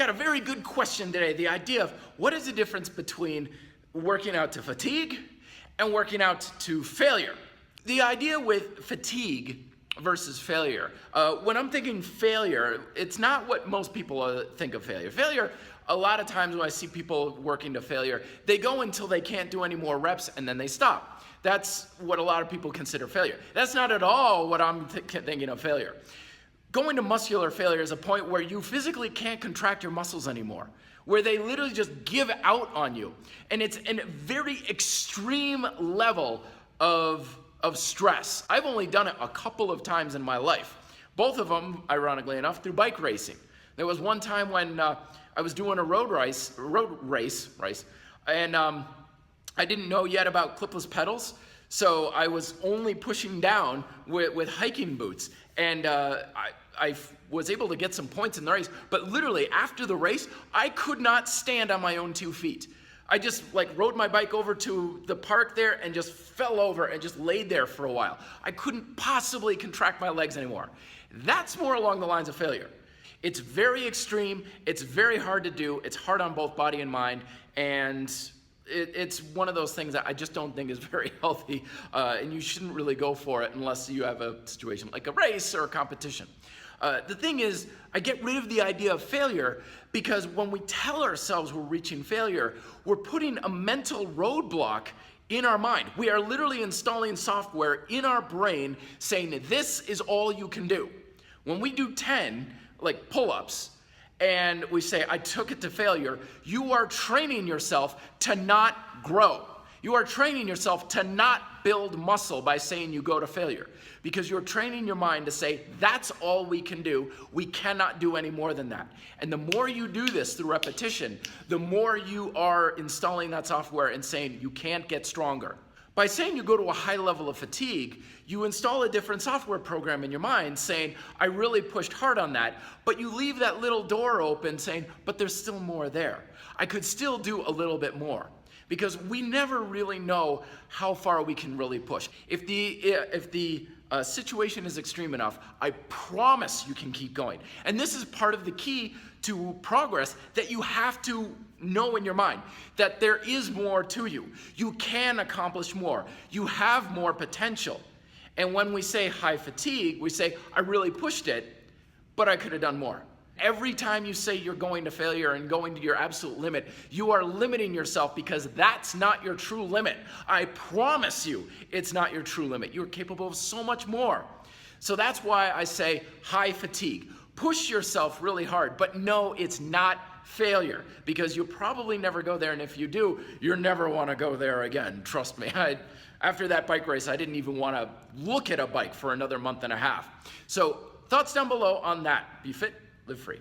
got a very good question today. The idea of what is the difference between working out to fatigue and working out to failure? The idea with fatigue versus failure. When I'm thinking failure, it's not what most people think of failure. Failure, a lot of times when I see people working to failure, they go until they can't do any more reps and then they stop. That's what a lot of people consider failure. That's not at all what I'm thinking of failure. Going to muscular failure is a point where you physically can't contract your muscles anymore, where they literally just give out on you. And it's a very extreme level of stress. I've only done it a couple of times in my life. Both of them, ironically enough, through bike racing. There was one time when I was doing a road race, and I didn't know yet about clipless pedals, so I was only pushing down with hiking boots, and I was able to get some points in the race, but literally after the race, I could not stand on my own 2 feet. I just rode my bike over to the park there and just fell over and just laid there for a while. I couldn't possibly contract my legs anymore. That's more along the lines of failure. It's very extreme, it's very hard to do, it's hard on both body and mind, and it's one of those things that I just don't think is very healthy, and you shouldn't really go for it unless you have a situation like a race or a competition. The thing is, I get rid of the idea of failure because when we tell ourselves we're reaching failure, we're putting a mental roadblock in our mind. We are literally installing software in our brain saying this is all you can do. When we do 10, like pull-ups, and we say, I took it to failure, you are training yourself to not grow. You are training yourself to not build muscle by saying you go to failure. Because you're training your mind to say, that's all we can do. We cannot do any more than that. And the more you do this through repetition, the more you are installing that software and saying you can't get stronger. By saying you go to a high level of fatigue, you install a different software program in your mind saying, I really pushed hard on that, but you leave that little door open saying, but there's still more there. I could still do a little bit more. Because we never really know how far we can really push. If the situation is extreme enough, I promise you can keep going. And this is part of the key to progress that you have to know in your mind, that there is more to you. You can accomplish more. You have more potential. And when we say high fatigue, we say, I really pushed it, but I could have done more. Every time you say you're going to failure and going to your absolute limit, you are limiting yourself because that's not your true limit. I promise you, it's not your true limit. You're capable of so much more. So that's why I say high fatigue. Push yourself really hard, but no, it's not failure because you'll probably never go there, and if you do, you'll never want to go there again. Trust me. After that bike race, I didn't even want to look at a bike for another month and a half. So thoughts down below on that. Be fit, live free.